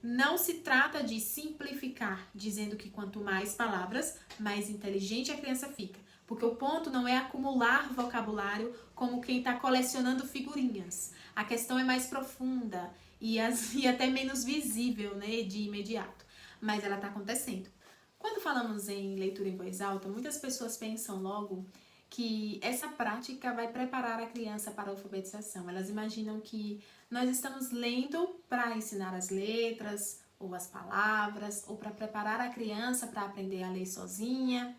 Não se trata de simplificar, dizendo que quanto mais palavras, mais inteligente a criança fica. Porque o ponto não é acumular vocabulário como quem está colecionando figurinhas. A questão é mais profunda e até menos visível, né, de imediato. Mas ela está acontecendo. Quando falamos em leitura em voz alta, muitas pessoas pensam logo que essa prática vai preparar a criança para a alfabetização. Elas imaginam que nós estamos lendo para ensinar as letras ou as palavras, ou para preparar a criança para aprender a ler sozinha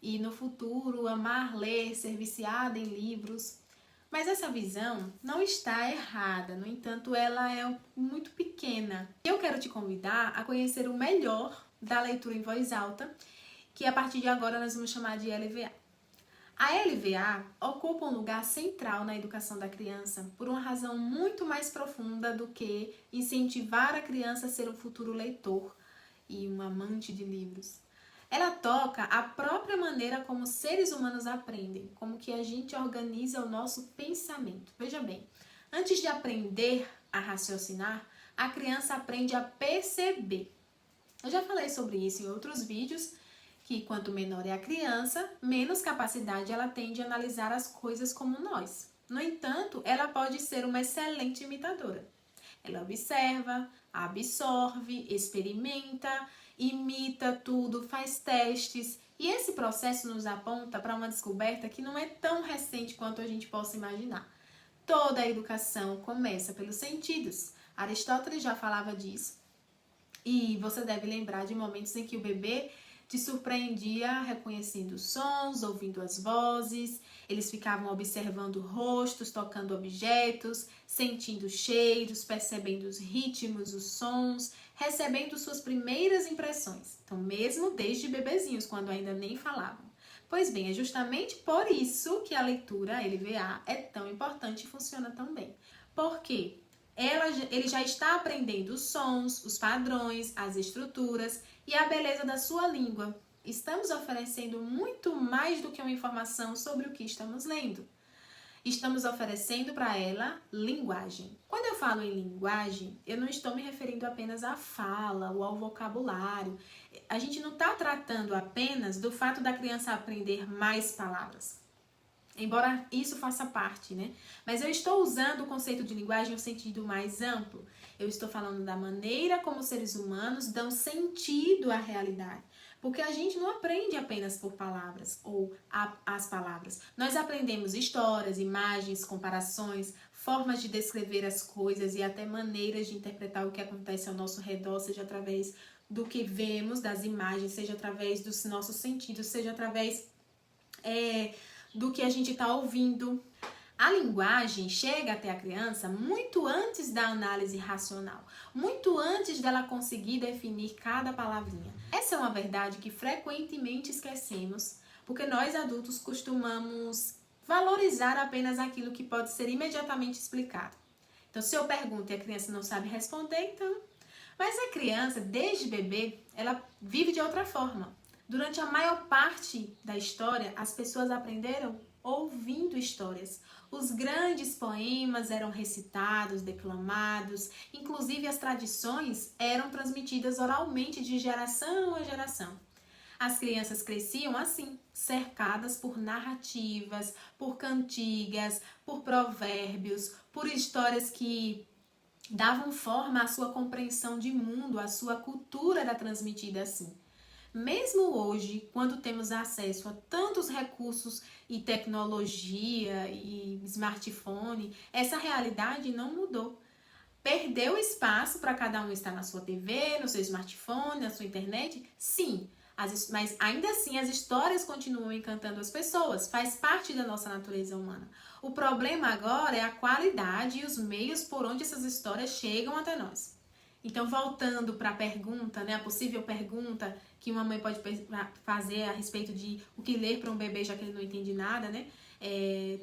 e no futuro amar ler, ser viciada em livros. Mas essa visão não está errada, no entanto, ela é muito pequena. Eu quero te convidar a conhecer o melhor da leitura em voz alta, que a partir de agora nós vamos chamar de LVA. A LVA ocupa um lugar central na educação da criança por uma razão muito mais profunda do que incentivar a criança a ser um futuro leitor e um amante de livros. Ela toca a própria maneira como seres humanos aprendem, como que a gente organiza o nosso pensamento. Veja bem, antes de aprender a raciocinar, a criança aprende a perceber. Eu já falei sobre isso em outros vídeos, que quanto menor é a criança, menos capacidade ela tem de analisar as coisas como nós. No entanto, ela pode ser uma excelente imitadora. Ela observa, absorve, experimenta, imita tudo, faz testes. E esse processo nos aponta para uma descoberta que não é tão recente quanto a gente possa imaginar. Toda a educação começa pelos sentidos. Aristóteles já falava disso. E você deve lembrar de momentos em que o bebê te surpreendia reconhecendo sons, ouvindo as vozes. Eles ficavam observando rostos, tocando objetos, sentindo cheiros, percebendo os ritmos, os sons, recebendo suas primeiras impressões. Então, mesmo desde bebezinhos, quando ainda nem falavam. Pois bem, é justamente por isso que a leitura, a LVA, é tão importante e funciona tão bem. Por quê? Ele já está aprendendo os sons, os padrões, as estruturas e a beleza da sua língua. Estamos oferecendo muito mais do que uma informação sobre o que estamos lendo. Estamos oferecendo para ela linguagem. Quando eu falo em linguagem, eu não estou me referindo apenas à fala ou ao vocabulário. A gente não está tratando apenas do fato da criança aprender mais palavras. Embora isso faça parte, né? Mas eu estou usando o conceito de linguagem no sentido mais amplo. Eu estou falando da maneira como seres humanos dão sentido à realidade. Porque a gente não aprende apenas por palavras ou as palavras. Nós aprendemos histórias, imagens, comparações, formas de descrever as coisas e até maneiras de interpretar o que acontece ao nosso redor, seja através do que vemos, das imagens, seja através dos nossos sentidos, seja através do que a gente está ouvindo. A linguagem chega até a criança muito antes da análise racional, muito antes dela conseguir definir cada palavrinha. Essa é uma verdade que frequentemente esquecemos, porque nós adultos costumamos valorizar apenas aquilo que pode ser imediatamente explicado. Então, se eu pergunto e a criança não sabe responder, então... Mas a criança, desde bebê, ela vive de outra forma. Durante a maior parte da história, as pessoas aprenderam ouvindo histórias. Os grandes poemas eram recitados, declamados, inclusive as tradições eram transmitidas oralmente de geração a geração. As crianças cresciam assim, cercadas por narrativas, por cantigas, por provérbios, por histórias que davam forma à sua compreensão de mundo, à sua cultura era transmitida assim. Mesmo hoje, quando temos acesso a tantos recursos e tecnologia e smartphone, essa realidade não mudou. Perdeu espaço para cada um estar na sua TV, no seu smartphone, na sua internet? Sim, mas ainda assim as histórias continuam encantando as pessoas, faz parte da nossa natureza humana. O problema agora é a qualidade e os meios por onde essas histórias chegam até nós. Então, voltando para a pergunta, né, a possível pergunta que uma mãe pode fazer a respeito de o que ler para um bebê, já que ele não entende nada, né?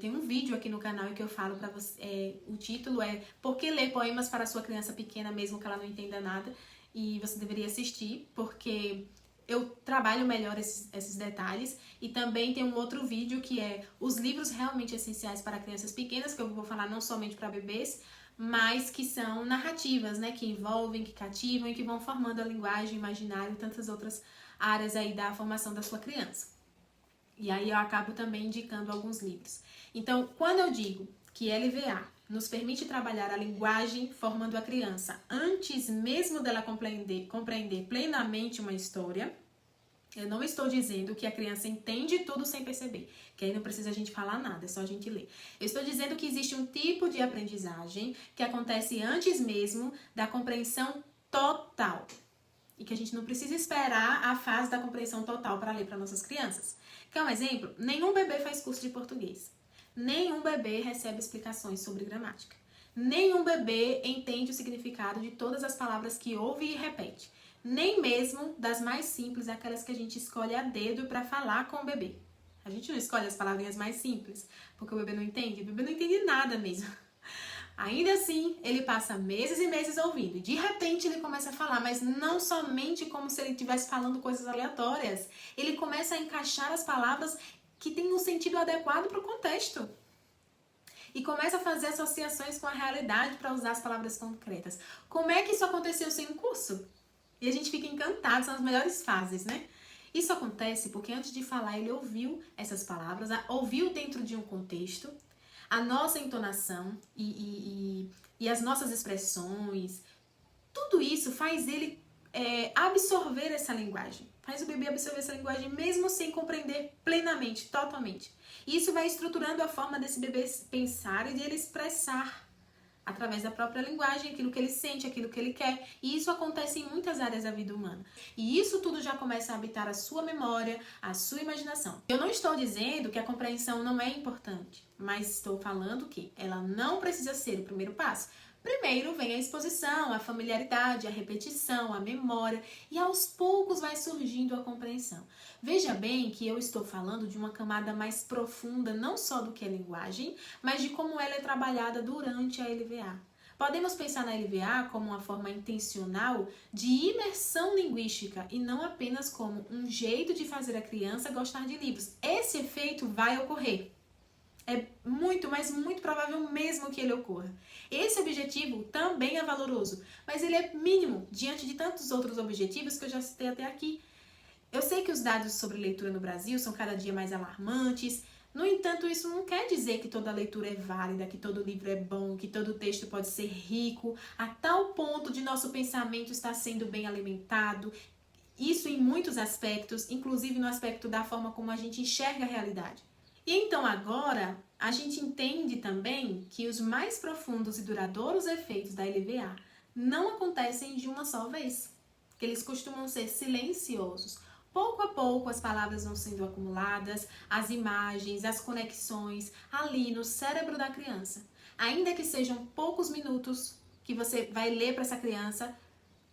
Tem um vídeo aqui no canal que eu falo para você, o título é Por que ler poemas para sua criança pequena, mesmo que ela não entenda nada? E você deveria assistir, porque eu trabalho melhor esses detalhes. E também tem um outro vídeo que é os livros realmente essenciais para crianças pequenas, que eu vou falar não somente para bebês, mas que são narrativas, né? Que envolvem, que cativam e que vão formando a linguagem, imaginário e tantas outras áreas aí da formação da sua criança. E aí eu acabo também indicando alguns livros. Então, quando eu digo que LVA nos permite trabalhar a linguagem formando a criança antes mesmo dela compreender plenamente uma história, eu não estou dizendo que a criança entende tudo sem perceber, que aí não precisa a gente falar nada, é só a gente ler. Eu estou dizendo que existe um tipo de aprendizagem que acontece antes mesmo da compreensão total. E que a gente não precisa esperar a fase da compreensão total para ler para nossas crianças. Quer um exemplo? Nenhum bebê faz curso de português. Nenhum bebê recebe explicações sobre gramática. Nenhum bebê entende o significado de todas as palavras que ouve e repete. Nem mesmo das mais simples, aquelas que a gente escolhe a dedo para falar com o bebê. A gente não escolhe as palavrinhas mais simples, porque o bebê não entende. O bebê não entende nada mesmo. Ainda assim, ele passa meses e meses ouvindo. E de repente ele começa a falar, mas não somente como se ele estivesse falando coisas aleatórias. Ele começa a encaixar as palavras que têm um sentido adequado para o contexto. E começa a fazer associações com a realidade para usar as palavras concretas. Como é que isso aconteceu sem um curso? E a gente fica encantado, são as melhores fases, né? Isso acontece porque antes de falar ele ouviu essas palavras, ouviu dentro de um contexto, a nossa entonação e as nossas expressões, tudo isso faz ele absorver essa linguagem. Faz o bebê absorver essa linguagem mesmo sem compreender plenamente, totalmente. E isso vai estruturando a forma desse bebê pensar e de ele expressar através da própria linguagem, aquilo que ele sente, aquilo que ele quer. E isso acontece em muitas áreas da vida humana. E isso tudo já começa a habitar a sua memória, a sua imaginação. Eu não estou dizendo que a compreensão não é importante, mas estou falando que ela não precisa ser o primeiro passo. Primeiro vem a exposição, a familiaridade, a repetição, a memória e aos poucos vai surgindo a compreensão. Veja bem que eu estou falando de uma camada mais profunda, não só do que é linguagem, mas de como ela é trabalhada durante a LVA. Podemos pensar na LVA como uma forma intencional de imersão linguística e não apenas como um jeito de fazer a criança gostar de livros. Esse efeito vai ocorrer. É muito, mas muito provável mesmo que ele ocorra. Esse objetivo também é valoroso, mas ele é mínimo diante de tantos outros objetivos que eu já citei até aqui. Eu sei que os dados sobre leitura no Brasil são cada dia mais alarmantes. No entanto, isso não quer dizer que toda leitura é válida, que todo livro é bom, que todo texto pode ser rico, a tal ponto de nosso pensamento estar sendo bem alimentado. Isso em muitos aspectos, inclusive no aspecto da forma como a gente enxerga a realidade. E então agora, a gente entende também que os mais profundos e duradouros efeitos da LVA não acontecem de uma só vez, que eles costumam ser silenciosos. Pouco a pouco as palavras vão sendo acumuladas, as imagens, as conexões ali no cérebro da criança. Ainda que sejam poucos minutos que você vai ler para essa criança,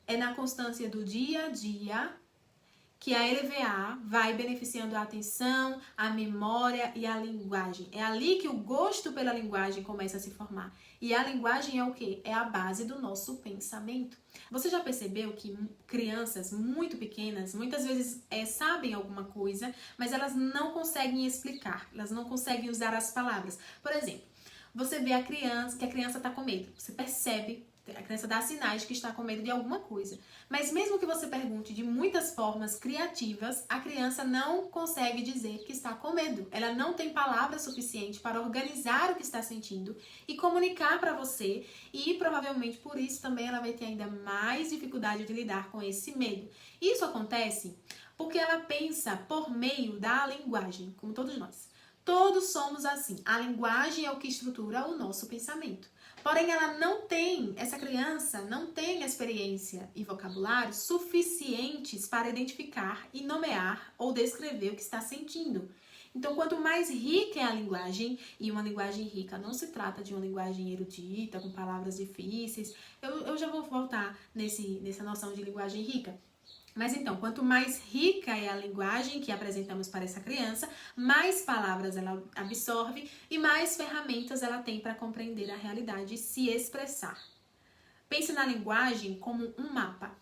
é na constância do dia a dia que a LVA vai beneficiando a atenção, a memória e a linguagem. É ali que o gosto pela linguagem começa a se formar. E a linguagem é o quê? É a base do nosso pensamento. Você já percebeu que crianças muito pequenas, muitas vezes sabem alguma coisa, mas elas não conseguem explicar, elas não conseguem usar as palavras. Por exemplo, você vê que a criança está com medo, você percebe. A criança dá sinais de que está com medo de alguma coisa. Mas mesmo que você pergunte de muitas formas criativas, a criança não consegue dizer que está com medo. Ela não tem palavra suficiente para organizar o que está sentindo e comunicar para você. E provavelmente por isso também ela vai ter ainda mais dificuldade de lidar com esse medo. Isso acontece porque ela pensa por meio da linguagem, como todos nós. Todos somos assim. A linguagem é o que estrutura o nosso pensamento. Porém, essa criança não tem experiência e vocabulário suficientes para identificar e nomear ou descrever o que está sentindo. Então, quanto mais rica é a linguagem, e uma linguagem rica não se trata de uma linguagem erudita, com palavras difíceis, eu já vou voltar nessa noção de linguagem rica. Mas então, quanto mais rica é a linguagem que apresentamos para essa criança, mais palavras ela absorve e mais ferramentas ela tem para compreender a realidade e se expressar. Pense na linguagem como um mapa.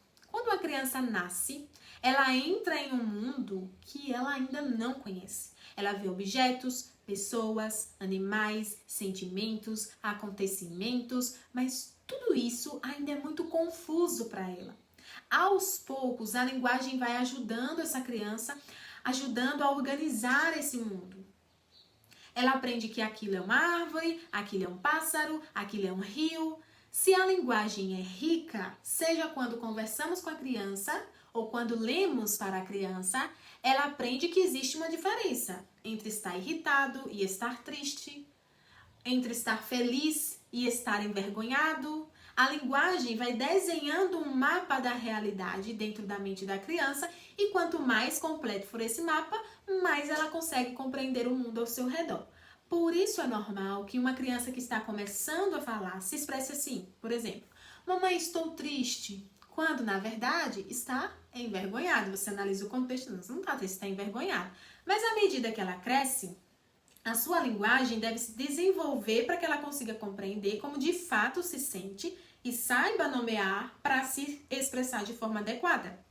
quando a criança nasce, ela entra em um mundo que ela ainda não conhece. Ela vê objetos, pessoas, animais, sentimentos, acontecimentos, mas tudo isso ainda é muito confuso para ela. Aos poucos, a linguagem vai ajudando essa criança, ajudando a organizar esse mundo. Ela aprende que aquilo é uma árvore, aquilo é um pássaro, aquilo é um rio. Se a linguagem é rica, seja quando conversamos com a criança ou quando lemos para a criança, ela aprende que existe uma diferença entre estar irritado e estar triste, entre estar feliz e estar envergonhado. A linguagem vai desenhando um mapa da realidade dentro da mente da criança e quanto mais completo for esse mapa, mais ela consegue compreender o mundo ao seu redor. Por isso é normal que uma criança que está começando a falar se expresse assim, por exemplo, mamãe, estou triste, quando na verdade está envergonhado. Você analisa o contexto, não, você não está triste, está envergonhado. Mas à medida que ela cresce, a sua linguagem deve se desenvolver para que ela consiga compreender como de fato se sente e saiba nomear para se expressar de forma adequada.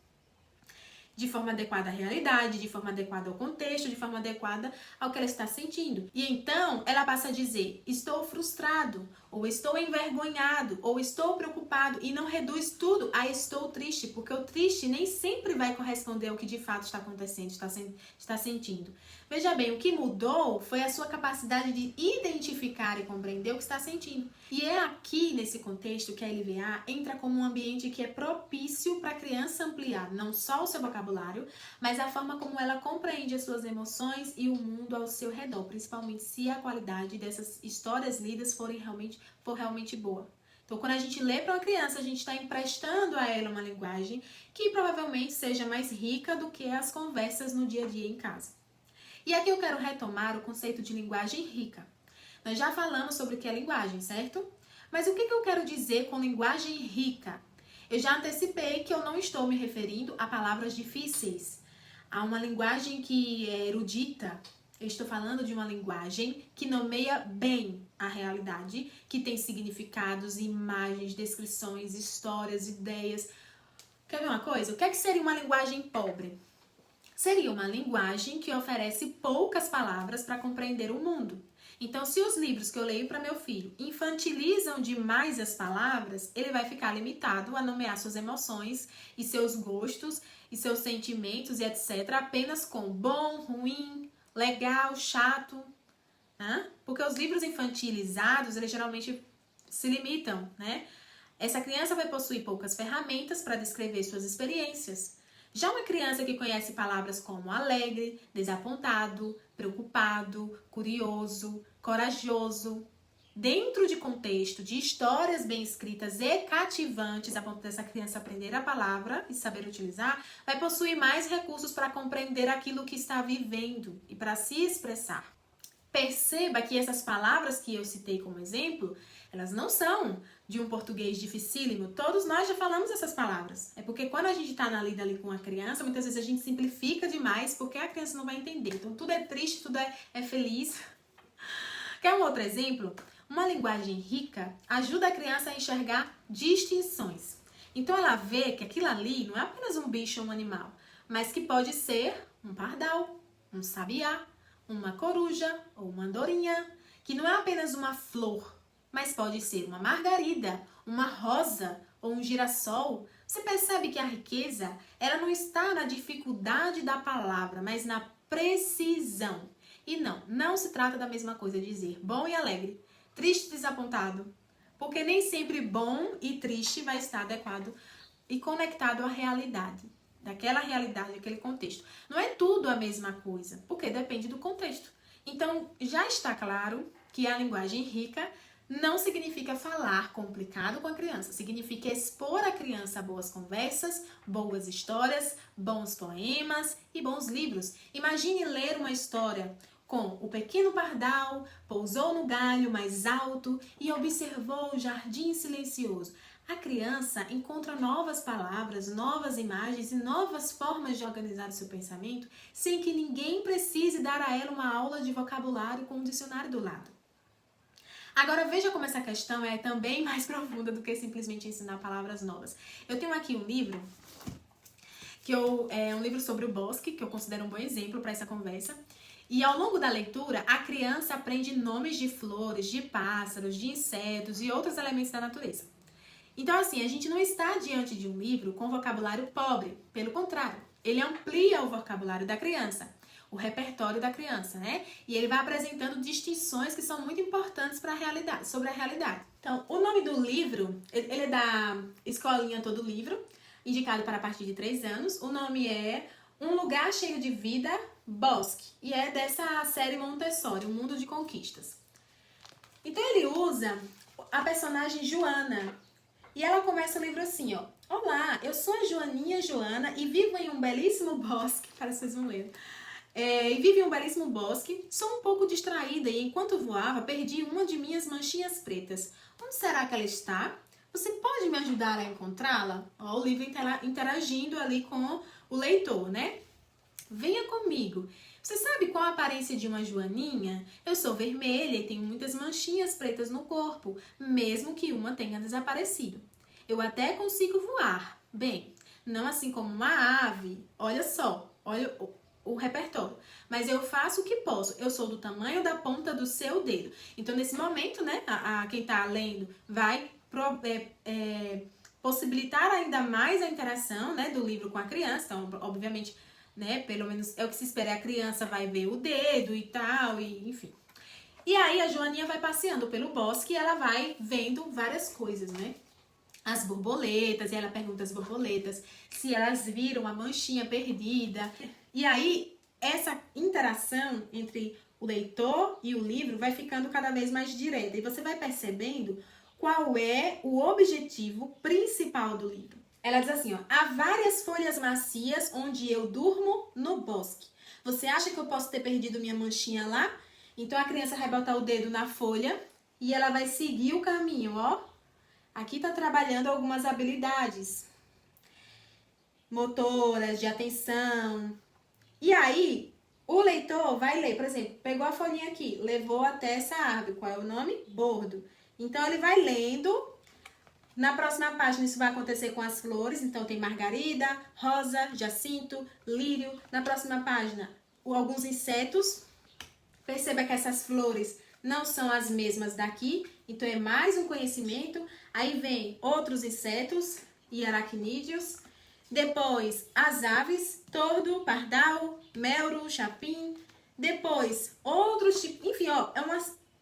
De forma adequada à realidade, de forma adequada ao contexto, de forma adequada ao que ela está sentindo. E então ela passa a dizer, estou frustrado, ou estou envergonhado, ou estou preocupado, e não reduz tudo a estou triste, porque o triste nem sempre vai corresponder ao que de fato está acontecendo, está sentindo. Veja bem, o que mudou foi a sua capacidade de identificar e compreender o que está sentindo. E é aqui, nesse contexto, que a LVA entra como um ambiente que é propício para a criança ampliar não só o seu vocabulário, mas a forma como ela compreende as suas emoções e o mundo ao seu redor, principalmente se a qualidade dessas histórias lidas for realmente boa. Então, quando a gente lê para uma criança, a gente está emprestando a ela uma linguagem que provavelmente seja mais rica do que as conversas no dia a dia em casa. E aqui eu quero retomar o conceito de linguagem rica. Nós já falamos sobre o que é linguagem, certo? Mas o que eu quero dizer com linguagem rica? Eu já antecipei que eu não estou me referindo a palavras difíceis, a uma linguagem que é erudita. Eu estou falando de uma linguagem que nomeia bem a realidade, que tem significados, imagens, descrições, histórias, ideias. Quer ver uma coisa? O que é que seria uma linguagem pobre? Seria uma linguagem que oferece poucas palavras para compreender o mundo. Então, se os livros que eu leio para meu filho infantilizam demais as palavras, ele vai ficar limitado a nomear suas emoções e seus gostos e seus sentimentos e etc. apenas com bom, ruim, legal, chato. Né? Porque os livros infantilizados, eles geralmente se limitam, né? Essa criança vai possuir poucas ferramentas para descrever suas experiências. Já uma criança que conhece palavras como alegre, desapontado, preocupado, curioso, corajoso, dentro de contexto de histórias bem escritas e cativantes, a ponto dessa criança aprender a palavra e saber utilizar, vai possuir mais recursos para compreender aquilo que está vivendo e para se expressar. Perceba que essas palavras que eu citei como exemplo, elas não são de um português dificílimo. Todos nós já falamos essas palavras. É porque quando a gente está na lida ali com a criança, muitas vezes a gente simplifica demais porque a criança não vai entender. Então tudo é triste, tudo é feliz. Quer um outro exemplo? Uma linguagem rica ajuda a criança a enxergar distinções. Então ela vê que aquilo ali não é apenas um bicho ou um animal, mas que pode ser um pardal, um sabiá, uma coruja ou uma andorinha, que não é apenas uma flor, mas pode ser uma margarida, uma rosa ou um girassol. Você percebe que a riqueza, ela não está na dificuldade da palavra, mas na precisão. E não se trata da mesma coisa dizer bom e alegre, triste e desapontado, porque nem sempre bom e triste vai estar adequado e conectado à realidade. Daquela realidade, daquele contexto. Não é tudo a mesma coisa, porque depende do contexto. Então, já está claro que a linguagem rica não significa falar complicado com a criança, significa expor a criança a boas conversas, boas histórias, bons poemas e bons livros. Imagine ler uma história com o pequeno pardal pousou no galho mais alto e observou o jardim silencioso. A criança encontra novas palavras, novas imagens e novas formas de organizar o seu pensamento sem que ninguém precise dar a ela uma aula de vocabulário com um dicionário do lado. Agora veja como essa questão é também mais profunda do que simplesmente ensinar palavras novas. Eu tenho aqui um livro é um livro sobre o bosque, que eu considero um bom exemplo para essa conversa. E ao longo da leitura, a criança aprende nomes de flores, de pássaros, de insetos e outros elementos da natureza. Então, assim, a gente não está diante de um livro com vocabulário pobre. Pelo contrário, ele amplia o vocabulário da criança, o repertório da criança, né? E ele vai apresentando distinções que são muito importantes para a realidade, sobre a realidade. Então, o nome do livro, ele é da Escolinha Todo Livro, indicado para a partir de 3 anos. O nome é Um Lugar Cheio de Vida, Bosque. E é dessa série Montessori, Um Mundo de Conquistas. Então, ele usa a personagem Joana. E ela começa o livro assim, ó. Olá, eu sou a Joaninha Joana e vivo em um belíssimo bosque. Parece que vocês vão ler. E vivo em um belíssimo bosque. Sou um pouco distraída e enquanto voava, perdi uma de minhas manchinhas pretas. Onde será que ela está? Você pode me ajudar a encontrá-la? Ó, o livro interagindo ali com o leitor, né? Venha comigo. Você sabe qual a aparência de uma joaninha? Eu sou vermelha e tenho muitas manchinhas pretas no corpo, mesmo que uma tenha desaparecido. Eu até consigo voar. Bem, não assim como uma ave. Olha só, olha o repertório. Mas eu faço o que posso. Eu sou do tamanho da ponta do seu dedo. Então, nesse momento, né, quem está lendo vai possibilitar ainda mais a interação, né, do livro com a criança. Então, obviamente, né, pelo menos é o que se espera, a criança vai ver o dedo e tal, e enfim. E aí a Joaninha vai passeando pelo bosque e ela vai vendo várias coisas, né? As borboletas, e ela pergunta às borboletas se elas viram a manchinha perdida. E aí, essa interação entre o leitor e o livro vai ficando cada vez mais direta. E você vai percebendo qual é o objetivo principal do livro. Ela diz assim, ó, há várias folhas macias onde eu durmo no bosque. Você acha que eu posso ter perdido minha manchinha lá? Então a criança vai botar o dedo na folha e ela vai seguir o caminho, ó. Aqui tá trabalhando algumas habilidades motoras, de atenção. E aí, o leitor vai ler, por exemplo, pegou a folhinha aqui, levou até essa árvore. Qual é o nome? Bordo. Então, ele vai lendo. Na próxima página, isso vai acontecer com as flores. Então, tem margarida, rosa, jacinto, lírio. Na próxima página, alguns insetos. Perceba que essas flores não são as mesmas daqui. Então, é mais um conhecimento. Aí vem outros insetos e aracnídeos. Depois, as aves, tordo, pardal, melro, chapim. Depois, outros tipos. Enfim, ó,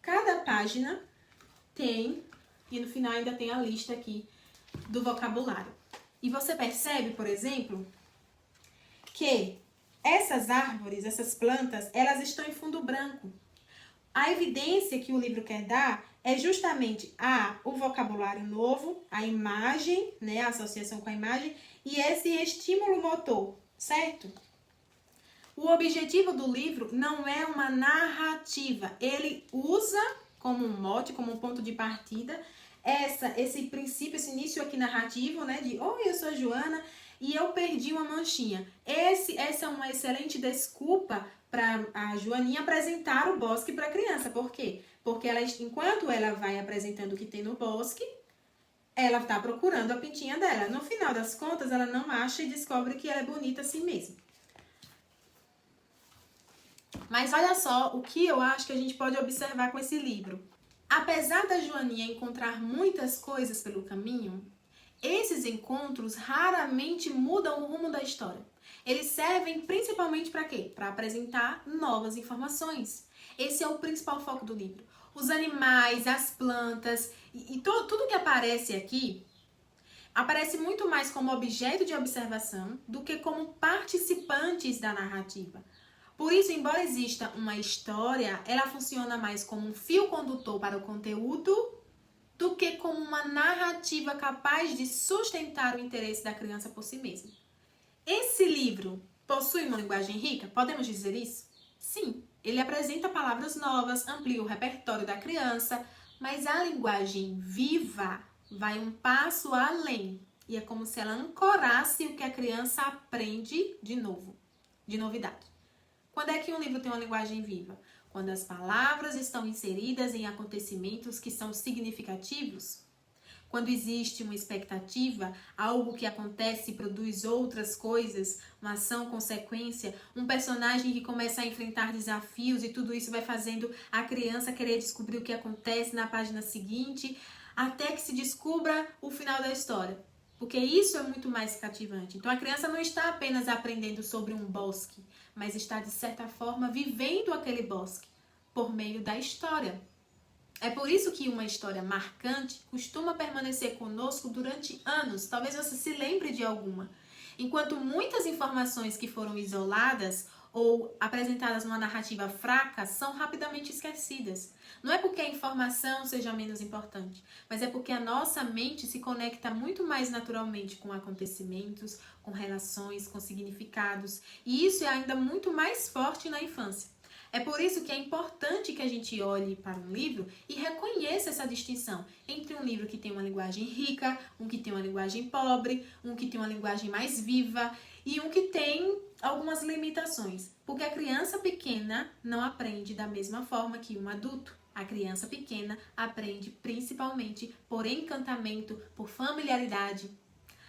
cada página tem, e no final ainda tem a lista aqui do vocabulário. E você percebe, por exemplo, que essas árvores, essas plantas, elas estão em fundo branco. A evidência que o livro quer dar é justamente o vocabulário novo, a imagem, né, a associação com a imagem, e esse estímulo motor, certo? O objetivo do livro não é uma narrativa. Ele usa como um mote, como um ponto de partida, esse princípio, esse início aqui narrativo, né? De, oi, eu sou a Joana e eu perdi uma manchinha. Essa é uma excelente desculpa para a Joaninha apresentar o bosque para a criança. Por quê? Porque enquanto ela vai apresentando o que tem no bosque, ela está procurando a pintinha dela. No final das contas, ela não acha e descobre que ela é bonita assim mesmo. Mas olha só o que eu acho que a gente pode observar com esse livro. Apesar da Joaninha encontrar muitas coisas pelo caminho, esses encontros raramente mudam o rumo da história. Eles servem principalmente para quê? Para apresentar novas informações. Esse é o principal foco do livro. Os animais, as plantas e tudo que aparece aqui aparece muito mais como objeto de observação do que como participantes da narrativa. Por isso, embora exista uma história, ela funciona mais como um fio condutor para o conteúdo do que como uma narrativa capaz de sustentar o interesse da criança por si mesma. Esse livro possui uma linguagem rica? Podemos dizer isso? Sim, ele apresenta palavras novas, amplia o repertório da criança, mas a linguagem viva vai um passo além. E é como se ela ancorasse o que a criança aprende de novo, de novidade. Quando é que um livro tem uma linguagem viva? Quando as palavras estão inseridas em acontecimentos que são significativos. quando existe uma expectativa, algo que acontece e produz outras coisas, uma ação-consequência, um personagem que começa a enfrentar desafios e tudo isso vai fazendo a criança querer descobrir o que acontece na página seguinte, até que se descubra o final da história. Porque isso é muito mais cativante. Então a criança não está apenas aprendendo sobre um bosque, mas está, de certa forma, vivendo aquele bosque por meio da história. É por isso que uma história marcante costuma permanecer conosco durante anos. Talvez você se lembre de alguma. Enquanto muitas informações que foram isoladas ou apresentadas numa narrativa fraca são rapidamente esquecidas. Não é porque a informação seja menos importante, mas é porque a nossa mente se conecta muito mais naturalmente com acontecimentos, com relações, com significados, e isso é ainda muito mais forte na infância. É por isso que é importante que a gente olhe para um livro e reconheça essa distinção entre um livro que tem uma linguagem rica, um que tem uma linguagem pobre, um que tem uma linguagem mais viva e um que tem algumas limitações. Porque a criança pequena não aprende da mesma forma que um adulto. A criança pequena aprende principalmente por encantamento, por familiaridade.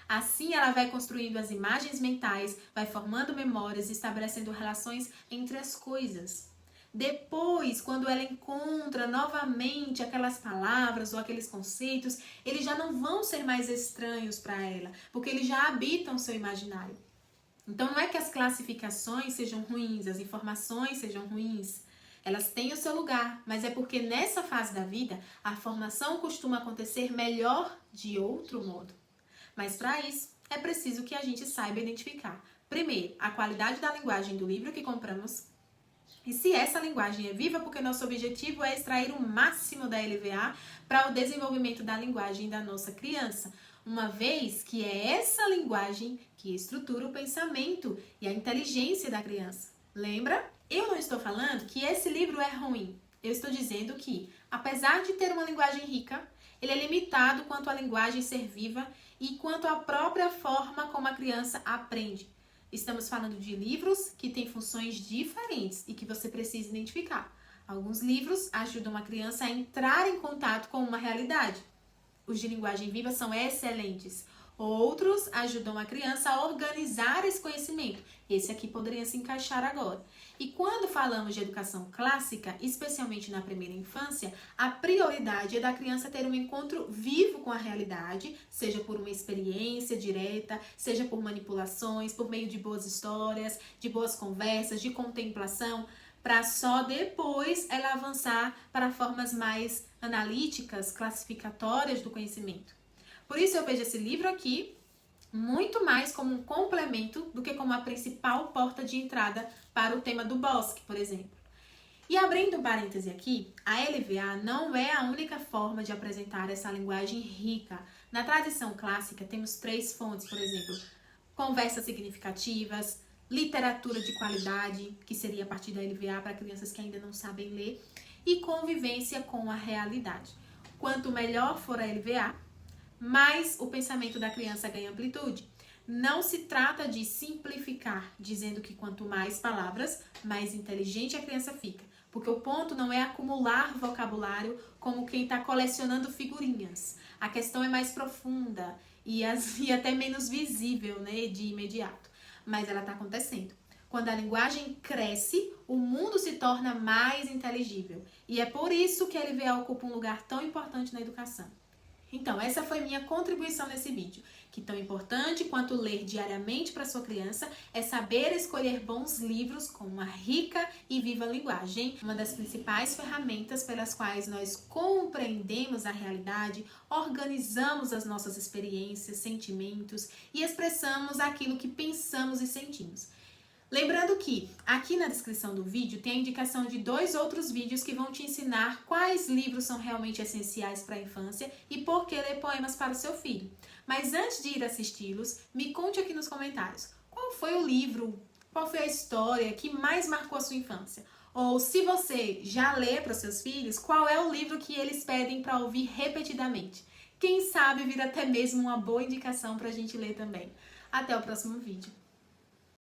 Assim, ela vai construindo as imagens mentais, vai formando memórias, estabelecendo relações entre as coisas. Depois, quando ela encontra novamente aquelas palavras ou aqueles conceitos, eles já não vão ser mais estranhos para ela, porque eles já habitam o seu imaginário. Então, não é que as classificações sejam ruins, as informações sejam ruins. Elas têm o seu lugar, mas é porque nessa fase da vida, a formação costuma acontecer melhor de outro modo. Mas para isso, é preciso que a gente saiba identificar, primeiro, a qualidade da linguagem do livro que compramos, e se essa linguagem é viva, porque nosso objetivo é extrair o máximo da LVA para o desenvolvimento da linguagem da nossa criança, uma vez que é essa linguagem que estrutura o pensamento e a inteligência da criança. Lembra? Eu não estou falando que esse livro é ruim. Eu estou dizendo que, apesar de ter uma linguagem rica, ele é limitado quanto à linguagem ser viva e quanto à própria forma como a criança aprende. Estamos falando de livros que têm funções diferentes e que você precisa identificar. Alguns livros ajudam a criança a entrar em contato com uma realidade. Os de linguagem viva são excelentes. Outros ajudam a criança a organizar esse conhecimento. Esse aqui poderia se encaixar agora. E quando falamos de educação clássica, especialmente na primeira infância, a prioridade é da criança ter um encontro vivo com a realidade, seja por uma experiência direta, seja por manipulações, por meio de boas histórias, de boas conversas, de contemplação, para só depois ela avançar para formas mais analíticas, classificatórias do conhecimento. Por isso eu vejo esse livro aqui muito mais como um complemento do que como a principal porta de entrada para o tema do bosque, por exemplo. E abrindo um parêntese aqui, a LVA não é a única forma de apresentar essa linguagem rica. Na tradição clássica temos 3 fontes, por exemplo, conversas significativas, literatura de qualidade, que seria a partir da LVA para crianças que ainda não sabem ler, e convivência com a realidade. Quanto melhor for a LVA, mais o pensamento da criança ganha amplitude. Não se trata de simplificar, dizendo que quanto mais palavras, mais inteligente a criança fica. Porque o ponto não é acumular vocabulário como quem está colecionando figurinhas. A questão é mais profunda e até menos visível, né, de imediato. Mas ela está acontecendo. Quando a linguagem cresce, o mundo se torna mais inteligível. E é por isso que a LVA ocupa um lugar tão importante na educação. Então, essa foi minha contribuição nesse vídeo, que tão importante quanto ler diariamente para sua criança é saber escolher bons livros com uma rica e viva linguagem, uma das principais ferramentas pelas quais nós compreendemos a realidade, organizamos as nossas experiências, sentimentos e expressamos aquilo que pensamos e sentimos. Lembrando que aqui na descrição do vídeo tem a indicação de 2 outros vídeos que vão te ensinar quais livros são realmente essenciais para a infância e por que ler poemas para o seu filho. Mas antes de ir assisti-los, me conte aqui nos comentários qual foi o livro, qual foi a história que mais marcou a sua infância. Ou se você já lê para os seus filhos, qual é o livro que eles pedem para ouvir repetidamente. Quem sabe vir até mesmo uma boa indicação para a gente ler também. Até o próximo vídeo.